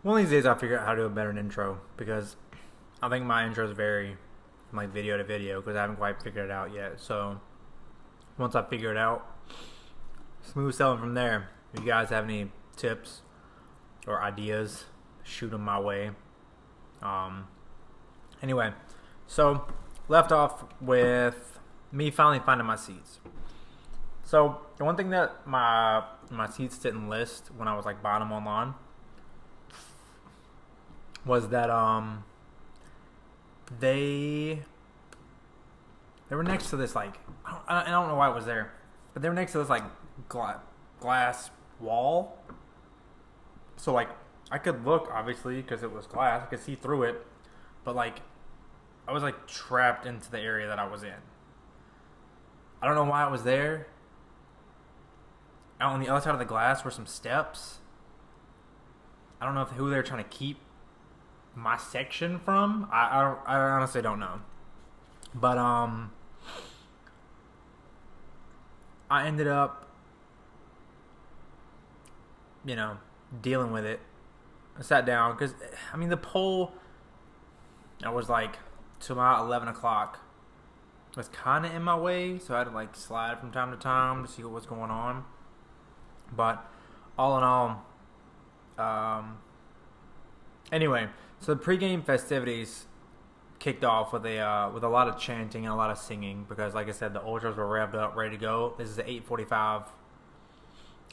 One of these days I'll figure out how to do a better intro because I think my intros vary from like video to video because I haven't quite figured it out yet. So once I figure it out, smooth sailing from there. If you guys have any tips or ideas, shoot them my way. Anyway, so left off with me finally finding my seats. So the one thing that my seats didn't list when I was like buying them online was that they were next to this like I don't know why it was there, but they were next to this like glass wall. So like I could look obviously because it was glass, I could see through it, but like I was like trapped into the area that I was in. I don't know why it was there. Out on the other side of the glass were some steps. I don't know who they were trying to keep my section from. I honestly don't know. But I ended up, dealing with it. I sat down because the pole, I was like to about 11 o'clock was kind of in my way, so I had to like slide from time to time to see what was going on. But all in all, anyway, so the pregame festivities kicked off with a lot of chanting and a lot of singing because, like I said, the ultras were revved up, ready to go. This is an 8:45.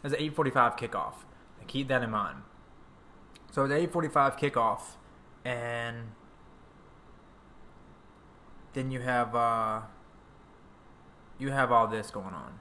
It's an 8:45 kickoff. Keep that in mind. So it's 8:45 kickoff, and then you have all this going on.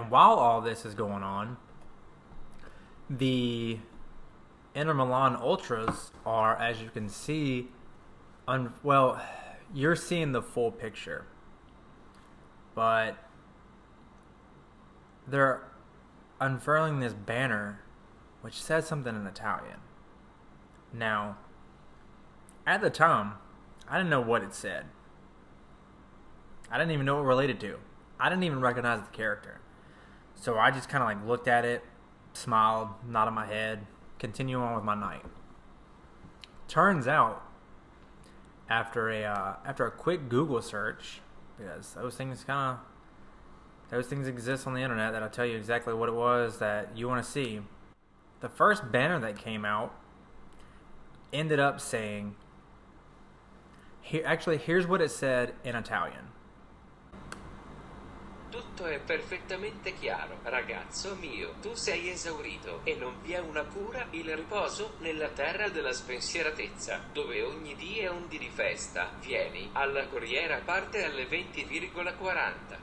While all this is going on, the Inter Milan Ultras are, as you can see, you're seeing the full picture, but they're unfurling this banner which says something in Italian. Now, at the time, I didn't know what it said. I didn't even know what it related to. I didn't even recognize the character. So I just kind of like looked at it, smiled, nodded my head, continued on with my night. Turns out, after a quick Google search, because those things exist on the internet that'll tell you exactly what it was that you want to see. The first banner that came out ended up saying, here's what it said in Italian. Tutto è perfettamente chiaro, ragazzo mio. Tu sei esaurito e non vi è una cura, il riposo nella terra della spensieratezza, dove ogni dì è un dì di festa. Vieni, alla corriera parte alle 20,40.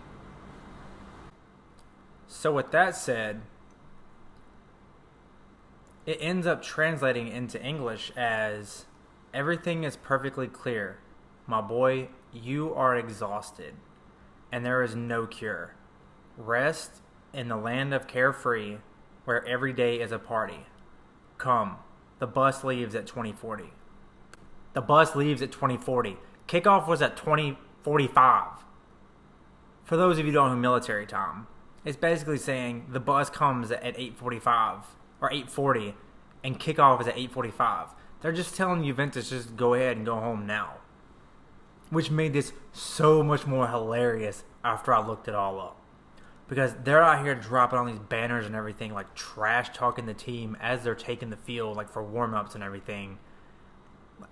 So with that said, it ends up translating into English as, everything is perfectly clear. My boy, you are exhausted, and there is no cure. Rest in the land of carefree, where every day is a party. Come, the bus leaves at 2040. The bus leaves at 2040. Kickoff was at 2045. For those of you who don't know military time, it's basically saying the bus comes at 8:45 or 8:40, and kickoff is at 8:45. They're just telling Juventus just go ahead and go home now. Which made this so much more hilarious after I looked it all up. Because they're out here dropping on these banners and everything, like trash talking the team as they're taking the field, like for warm-ups and everything.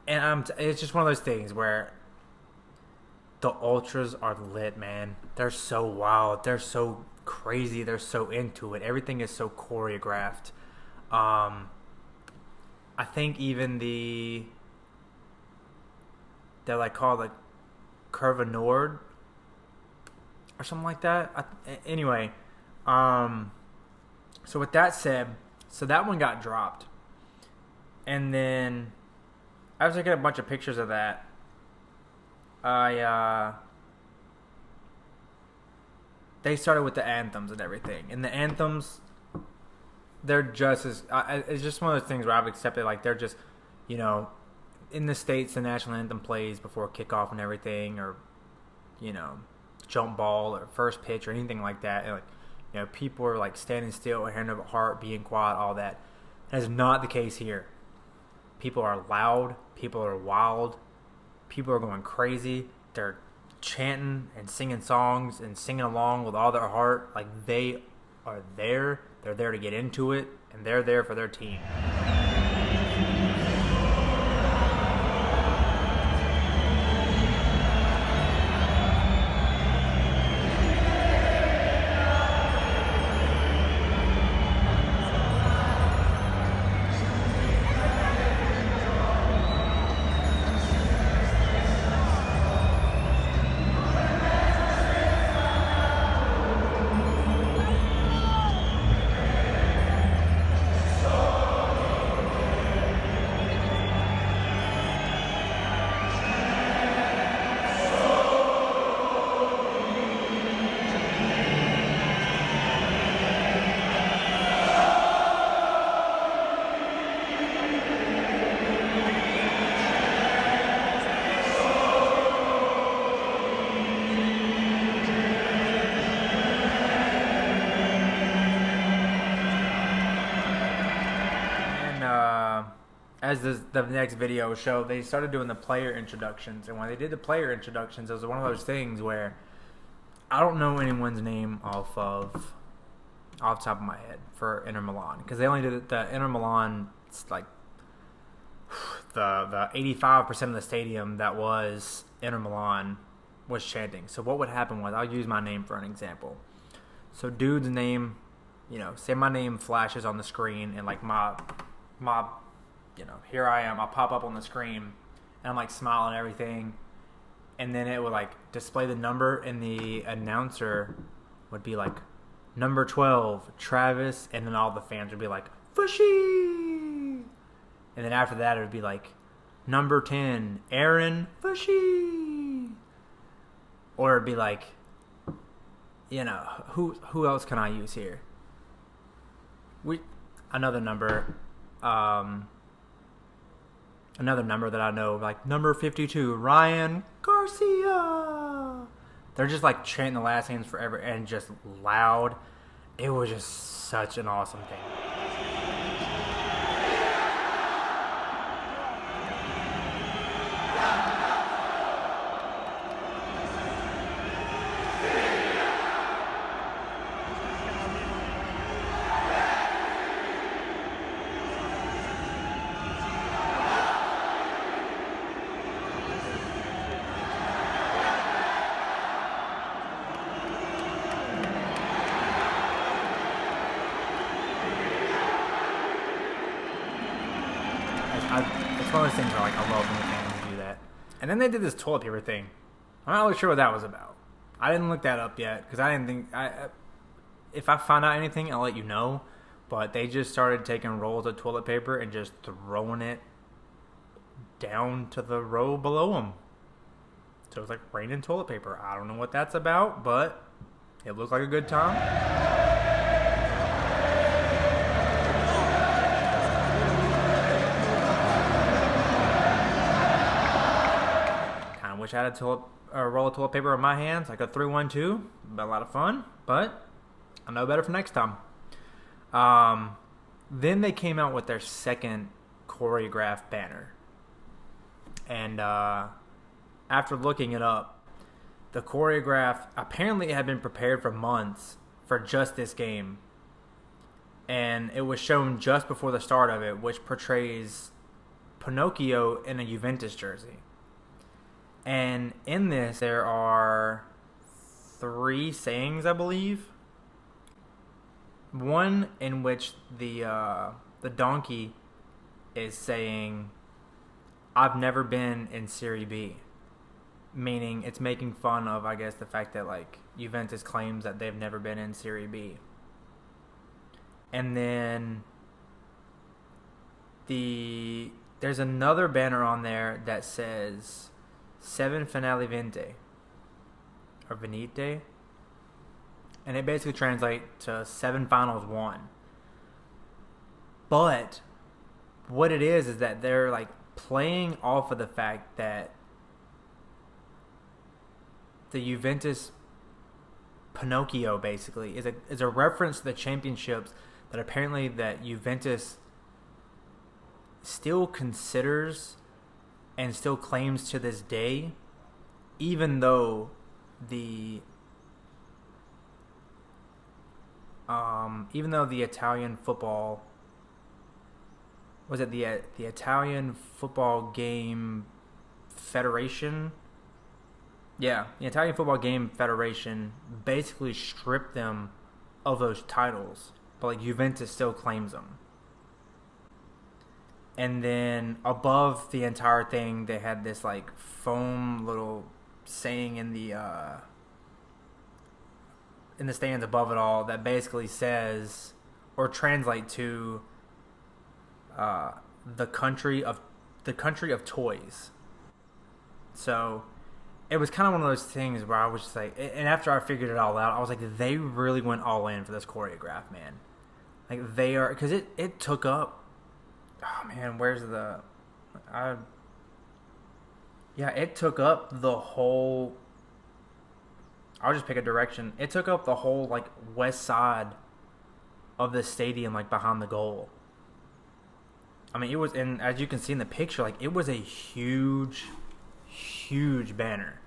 And it's just one of those things where The ultras are lit, man. They're so wild. They're so crazy. They're so into it. Everything is so choreographed. Um, I think even they're like called like Curva Nord or something like that. Anyway, um, so with that said, so that one got dropped, and then I was looking at a bunch of pictures of that. I They started with the anthems and everything, and the anthems, they're just as it's just one of those things where I've accepted, like, they're just, you know, in the States the national anthem plays before kickoff and everything, or, you know, jump ball or first pitch or anything like that, and, like, you know, people are like standing still, hand over heart, being quiet, all that. That is not the case here. People are loud, people are wild, people are going crazy. They're chanting and singing songs and singing along with all their heart. Like, they are there. They're there to get into it, and they're there for their team. As the next video showed, they started doing the player introductions, and when they did the player introductions, it was one of those things where I don't know anyone's name off the top of my head for Inter Milan, because they only did the Inter Milan. It's like the 85% of the stadium that was Inter Milan was chanting. So what would happen was, I'll use my name for an example. So dude's name, you know, say my name flashes on the screen, and like my you know, here I am, I'll pop up on the screen, and I'm like smiling and everything, and then it would like display the number, and the announcer would be like, number 12, Travis, and then all the fans would be like, Fushi! And then after that, it would be like, number 10, Aaron Fushi! Or it'd be like, you know, who else can I use here? Another number that I know, like number 52, Ryan Garcia. They're just like chanting the last names forever and just loud. It was just such an awesome thing. It's one of those things where, like, I love when the fans do that. And then they did this toilet paper thing. I'm not really sure what that was about. I didn't look that up yet, because I didn't think... if I find out anything, I'll let you know. But they just started taking rolls of toilet paper and just throwing it down to the row below them. So it was like raining toilet paper. I don't know what that's about, but it looked like a good time. Wish I had a roll of toilet paper in my hands, like a 3-1-2. Been a lot of fun, but I know better for next time. Then they came out with their second choreographed banner. And after looking it up, the choreograph apparently had been prepared for months for just this game. And it was shown just before the start of it, which portrays Pinocchio in a Juventus jersey. And in this, there are 3 sayings, I believe. One in which the donkey is saying, "I've never been in Serie B," meaning it's making fun of, I guess, the fact that like Juventus claims that they've never been in Serie B. And then there's another banner on there that says "Seven Finali Vinte" or Venite, and it basically translates to 7 finals won. But what it is that they're like playing off of the fact that the Juventus Pinocchio basically is a reference to the championships that apparently that Juventus still considers and still claims to this day, even though the Italian football the Italian Football Game Federation. Yeah, the Italian Football Game Federation basically stripped them of those titles, but like Juventus still claims them. And then above the entire thing, they had this like foam little saying in the stands above it all that basically says, or translate to, the country of toys. So it was kind of one of those things where I was just like, and after I figured it all out, I was like, they really went all in for this choreograph, man. Like they are, because it took up. Oh man, where's the? It took up the whole. I'll just pick a direction. It took up the whole like west side of the stadium, like behind the goal. I mean, it was, and as you can see in the picture, like it was a huge banner.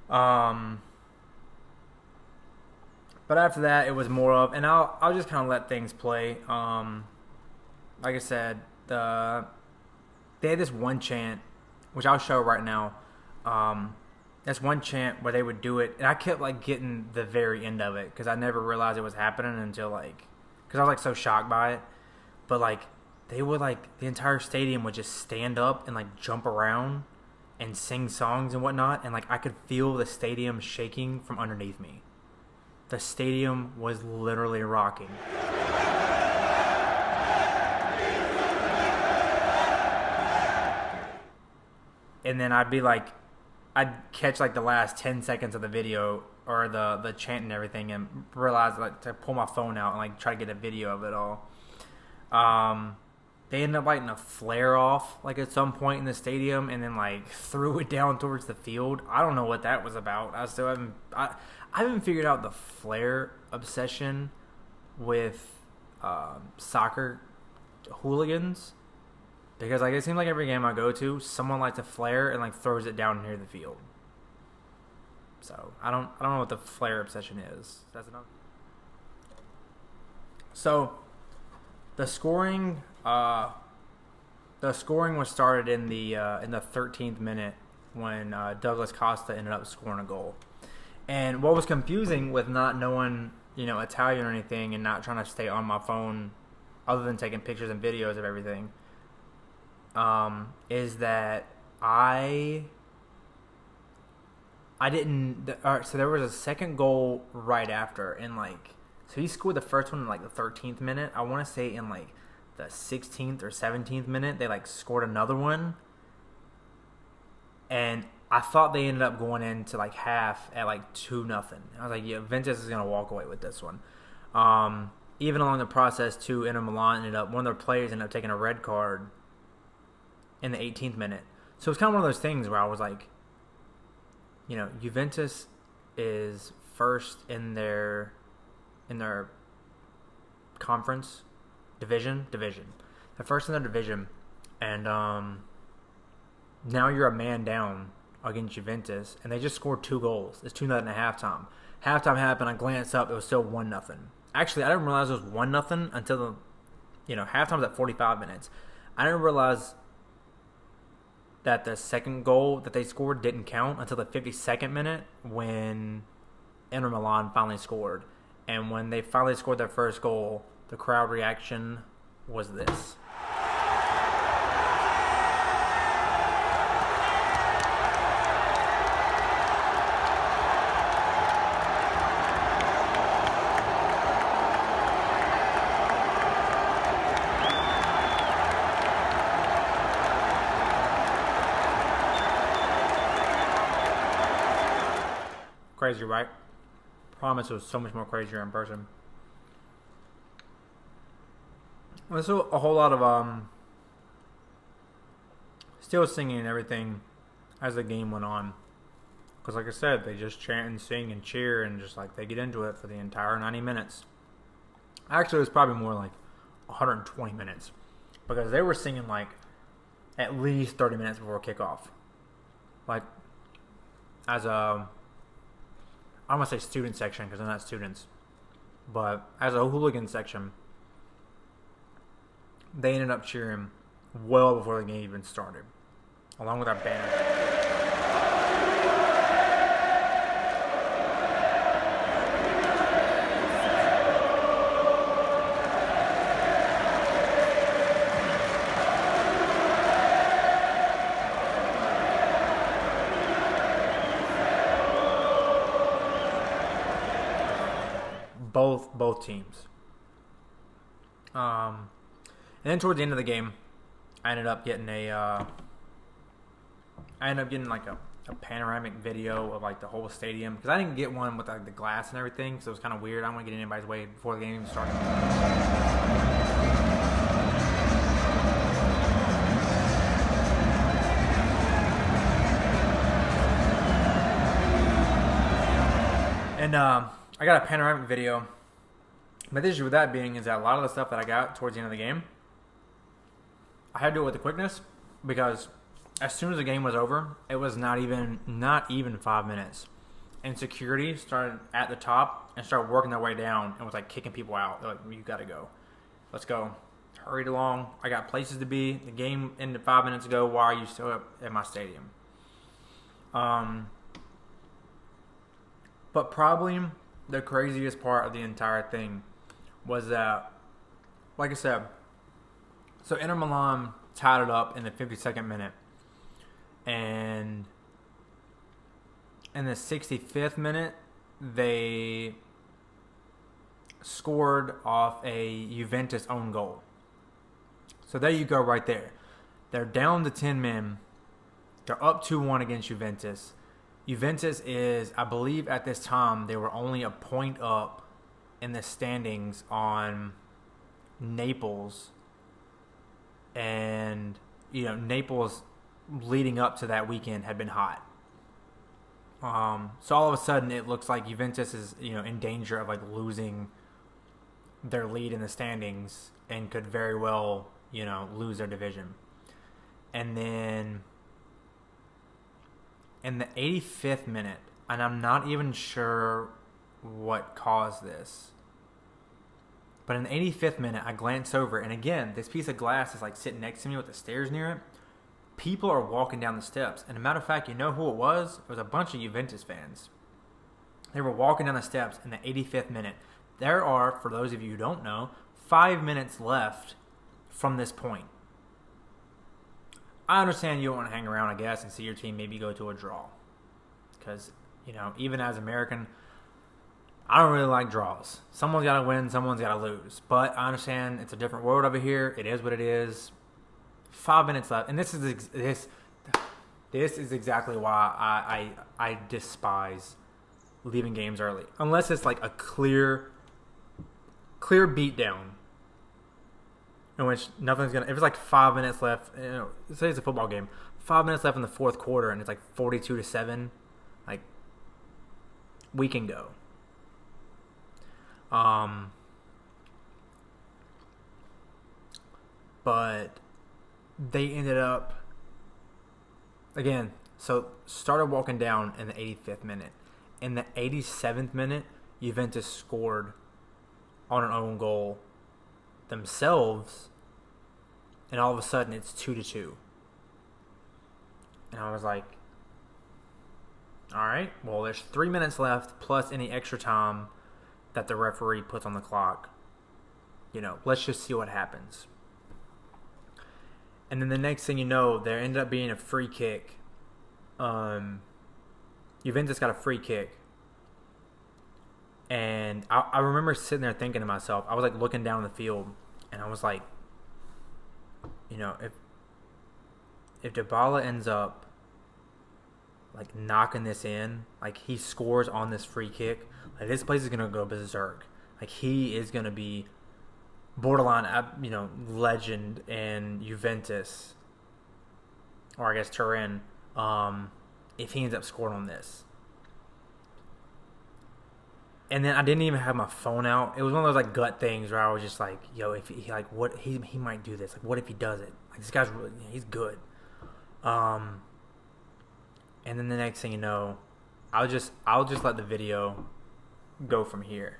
But after that, it was more of, and I'll just kind of let things play. Like I said, they had this one chant, which I'll show right now. That's one chant where they would do it, and I kept like getting the very end of it because I never realized it was happening until like, because I was like so shocked by it. But like they would like the entire stadium would just stand up and like jump around and sing songs and whatnot, and like I could feel the stadium shaking from underneath me. The stadium was literally rocking. And then I'd catch like the last 10 seconds of the video or the chant and everything, and realize like to pull my phone out and like try to get a video of it all. They ended up lighting a flare off like at some point in the stadium, and then like threw it down towards the field. I don't know what that was about. I haven't figured out the flare obsession with soccer hooligans. Because like it seems like every game I go to, someone lights a flare and like throws it down near the field. So I don't know what the flare obsession is. That's enough. So the scoring was started in the 13th minute when Douglas Costa ended up scoring a goal. And what was confusing with not knowing Italian or anything and not trying to stay on my phone, other than taking pictures and videos of everything. Is that I didn't. So there was a second goal right after, and so he scored the first one in the 13th minute. I want to say in the 16th or 17th minute they scored another one, and I thought they ended up going into half at 2-0. I was like, yeah, Juventus is gonna walk away with this one. Even along the process too, Inter Milan one of their players ended up taking a red card in the 18th minute. So it's kind of one of those things where I was like, Juventus is first in their conference division. They're first in their division, and now you're a man down against Juventus, and they just scored 2 goals. It's 2-0 at halftime. Halftime happened. I glanced up. It was still 1-0. Actually, I didn't realize it was 1-0 until halftime's at 45 minutes. I didn't realize that the second goal that they scored didn't count until the 52nd minute when Inter Milan finally scored. And when they finally scored their first goal, the crowd reaction was this. Crazy, right? Promise it was so much more crazier in person. There's a whole lot of still singing and everything as the game went on. Because like I said, they just chant and sing and cheer and just like they get into it for the entire 90 minutes. Actually, it was probably more like 120 minutes. Because they were singing like at least 30 minutes before kickoff. Like, as a, I don't want to say student section because they're not students. But as a hooligan section, they ended up cheering well before the game even started, along with our banner. Both teams. And then towards the end of the game, I ended up getting like a panoramic video of like the whole stadium because I didn't get one with like the glass and everything, so it was kind of weird. I don't want to get in anybody's way before the game even started. And I got a panoramic video. But the issue with that being is that a lot of the stuff that I got towards the end of the game, I had to do it with the quickness because as soon as the game was over, it was not even 5 minutes. And security started at the top and started working their way down and was like kicking people out. They're like, you got to go. Let's go. Hurried along. I got places to be. The game ended 5 minutes ago. Why are you still up at my stadium? But probably the craziest part of the entire thing was that, like I said, so Inter Milan tied it up in the 52nd minute. And in the 65th minute, they scored off a Juventus own goal. So there you go right there. They're down to 10 men. They're up 2-1 against Juventus. Juventus is, I believe at this time, they were only a point up in the standings on Naples. And, Naples leading up to that weekend had been hot. So all of a sudden it looks like Juventus is, in danger of like losing their lead in the standings and could very well, lose their division. And then in the 85th minute, and I'm not even sure what caused this, but in the 85th minute, I glance over, and again, this piece of glass is like sitting next to me with the stairs near it. People are walking down the steps, and a matter of fact, you know who it was? It was a bunch of Juventus fans. They were walking down the steps in the 85th minute. There are, for those of you who don't know, 5 minutes left from this point. I understand you don't want to hang around, I guess, and see your team maybe go to a draw. Because, even as American, I don't really like draws. Someone's got to win, someone's got to lose. But I understand it's a different world over here. It is what it is. 5 minutes left. And this is exactly why I despise leaving games early. Unless it's like a clear beatdown. In which nothing's going to... If it's like 5 minutes left... say it's a football game. 5 minutes left in the fourth quarter and it's like 42-7. Like, we can go. But they ended up... Again, so started walking down in the 85th minute. In the 87th minute, Juventus scored on an own goal themselves, and all of a sudden it's 2-2. And I was like, all right, well, there's 3 minutes left plus any extra time that the referee puts on the clock. Let's just see what happens. And then the next thing you know, there ended up being a free kick. Juventus got a free kick. And I remember sitting there thinking to myself, I was like looking down the field, and I was like, if Dybala ends up like knocking this in, like he scores on this free kick, like this place is gonna go berserk. Like he is gonna be borderline, legend in Juventus, or I guess Turin, if he ends up scoring on this. And then I didn't even have my phone out. It was one of those like gut things where I was just like, yo, if he like what he might do this. Like what if he does it? Like this guy's really, he's good. And then the next thing you know, I'll just let the video go from here.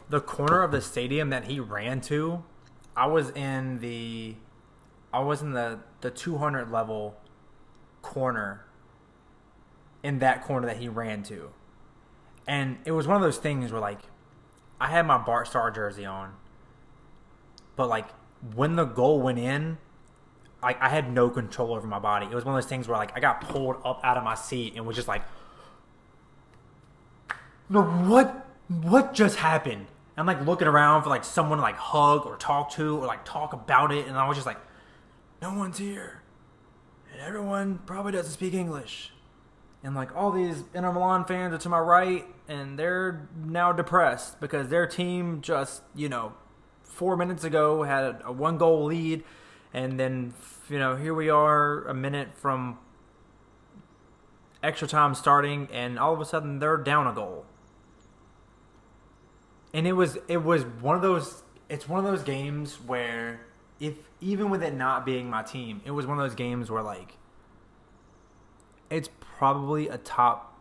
The corner of the stadium that he ran to, I was in the 200 level corner, in that corner that he ran to. And it was one of those things where like I had my Bart Starr jersey on, but like when the goal went in, like I had no control over my body. It was one of those things where like I got pulled up out of my seat and was just like, no, what just happened? I'm like looking around for like someone to like hug or talk to or like talk about it, and I was just like, no one's here, and everyone probably doesn't speak English, and like all these Inter Milan fans are to my right, and they're now depressed because their team just 4 minutes ago had a 1-goal lead, and then here we are a minute from extra time starting, and all of a sudden they're down a goal. And it was one of those. It's one of those games where, if even with it not being my team, it was one of those games where like it's probably a top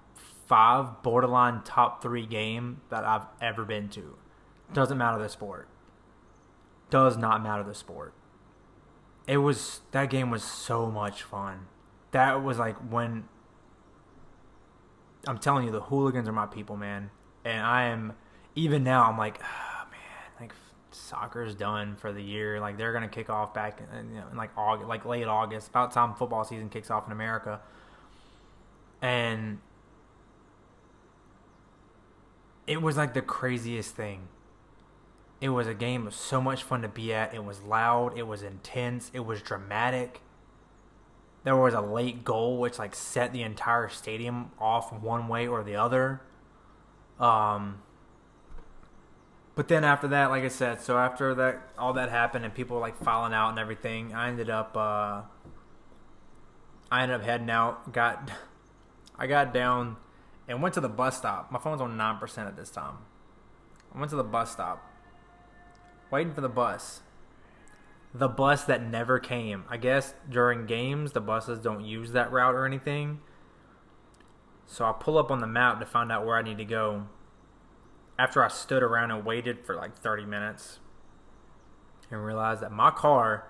5, borderline top 3 game that I've ever been to. Doesn't matter the sport. Does not matter the sport. That game was so much fun. That was like when, I'm telling you, the hooligans are my people, man. And even now, I'm like, oh, man, like soccer's done for the year. Like they're gonna kick off back in like August, like late August, about time football season kicks off in America. And it was like the craziest thing. It was a game of so much fun to be at. It was loud. It was intense. It was dramatic. There was a late goal which like set the entire stadium off one way or the other. But then after that, like I said, so after that, all that happened and people were like filing out and everything, I ended up heading out. I got down and went to the bus stop. My phone's on 9% at this time. I went to the bus stop, waiting for the bus. The bus that never came. I guess during games, the buses don't use that route or anything. So I pull up on the map to find out where I need to go. After I stood around and waited for like 30 minutes and realized that my car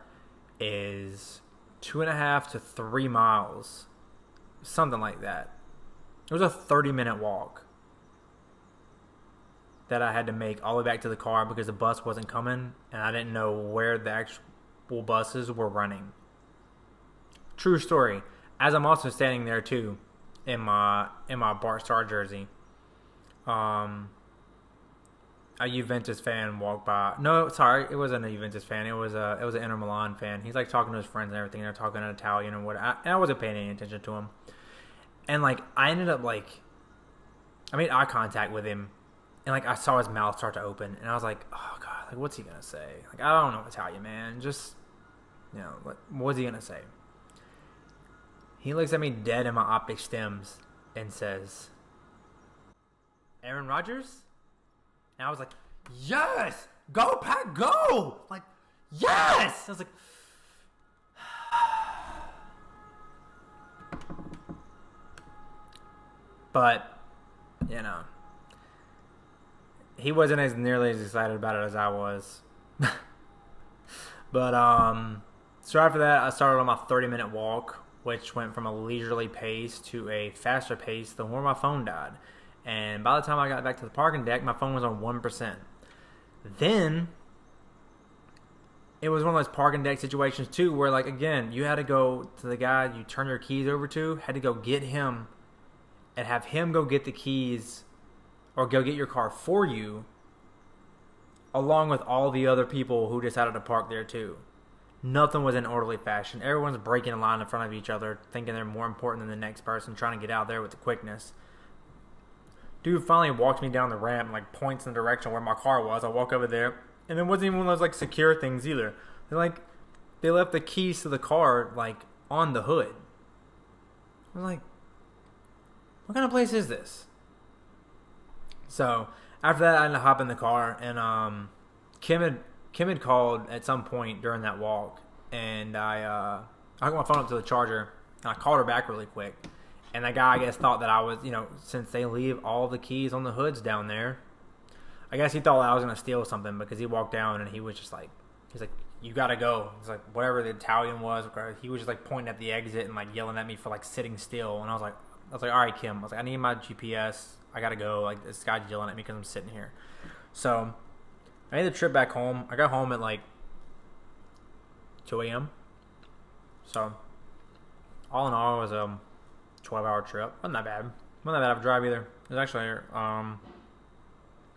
is 2.5 to 3 miles, something like that. It was a 30-minute walk that I had to make all the way back to the car because the bus wasn't coming and I didn't know where the actual buses were running. True story. As I'm also standing there too in my Bart Starr jersey, a Juventus fan walked by. No, sorry, it wasn't a Juventus fan. It was an Inter Milan fan. He's like talking to his friends and everything. They're talking in Italian and what. And I wasn't paying any attention to him. And like I ended up like, I made eye contact with him, and like I saw his mouth start to open, and I was like, oh god, like what's he gonna say? Like I don't know Italian, man. Just You know, what was he gonna say? He looks at me dead in my optic stems and says, "Aaron Rodgers?" And I was like, "Yes! Go, Pack, go!" Like, yes! I was like, but, you know, he wasn't as nearly as excited about it as I was. But, so after that, I started on my 30-minute walk, which went from a leisurely pace to a faster pace the more my phone died. And by the time I got back to the parking deck, my phone was on 1%. Then, it was one of those parking deck situations, too, where, like, again, you had to go to the guy you turn your keys over to, had to go get him, and have him go get the keys, or go get your car for you, along with all the other people who decided to park there, too. Nothing was in orderly fashion. Everyone's breaking a line in front of each other, thinking they're more important than the next person, trying to get out there with the quickness. Dude finally walks me down the ramp and, like, points in the direction where my car was. I walk over there, and it wasn't even one of those, like, secure things either. They left the keys to the car, like, on the hood. I was like, what kind of place is this? So, after that, I had to hop in the car, and Kim had called at some point during that walk, and I hooked my phone up to the charger, and I called her back really quick. And that guy, I guess, thought that I was, you know, since they leave all the keys on the hoods down there, I guess he thought I was going to steal something, because he walked down and he was just like, he's like, "You got to go." He's like, whatever the Italian was, he was just like pointing at the exit and like yelling at me for like sitting still. And I was like, all right, Kim. I was like, I need my GPS. I got to go. Like, this guy's yelling at me because I'm sitting here. So I made the trip back home. I got home at like 2 a.m. So all in all, it was a 12-hour trip. Wasn't that bad. Wasn't that bad of a drive either. It was actually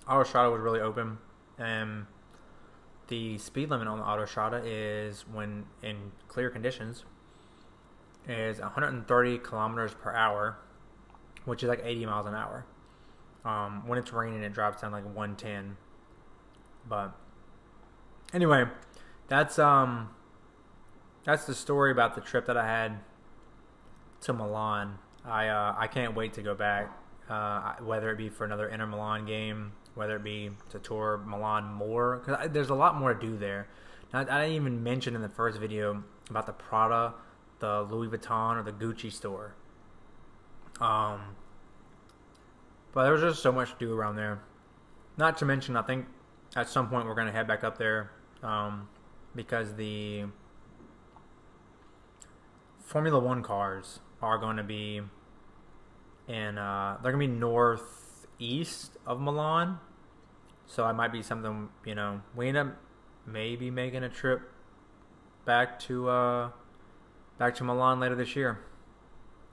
Autostrada was really open, and the speed limit on the Autostrada is, when in clear conditions, is 130 kilometers per hour, which is like 80 miles an hour. When it's raining, it drops down like 110. But anyway, that's the story about the trip that I had to Milan. I can't wait to go back, whether it be for another Inter Milan game, whether it be to tour Milan more, because there's a lot more to do there. Now, I didn't even mention in the first video about the Prada, the Louis Vuitton, or the Gucci store. But there's just so much to do around there. Not to mention, I think at some point we're going to head back up there, because the Formula One cars are going to be in, they're going to be northeast of Milan. So it might be something, you know, we end up maybe making a trip back to Milan later this year.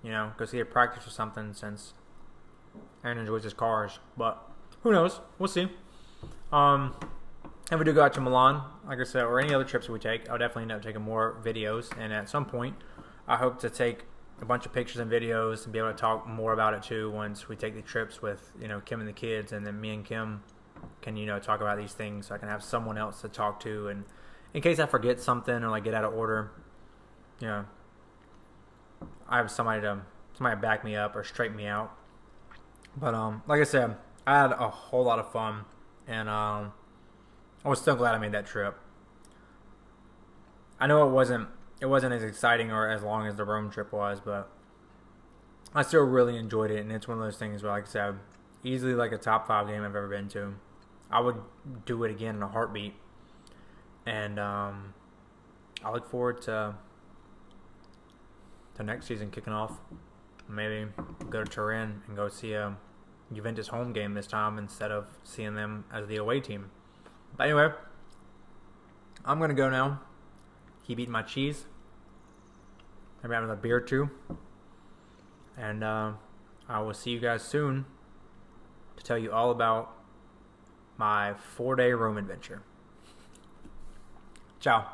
You know, go see a practice or something, since Aaron enjoys his cars. But who knows? We'll see. If we do go out to Milan, like I said, or any other trips we take, I'll definitely end up taking more videos. And at some point, I hope to take a bunch of pictures and videos and be able to talk more about it too once we take the trips with, you know, Kim and the kids, and then me and Kim can, you know, talk about these things, so I can have someone else to talk to, and in case I forget something or like get out of order, you know, I have somebody to back me up or straighten me out. But like I said, I had a whole lot of fun, and I was still glad I made that trip. I know it wasn't as exciting or as long as the Rome trip was, but I still really enjoyed it, and it's one of those things where, like I said, easily like a top 5 game I've ever been to. I would do it again in a heartbeat, and I look forward to next season kicking off. Maybe go to Turin and go see a Juventus home game this time instead of seeing them as the away team. But anyway, I'm gonna go now. Keep eating my cheese. Maybe have another beer too. And I will see you guys soon to tell you all about my 4-day Rome adventure. Ciao.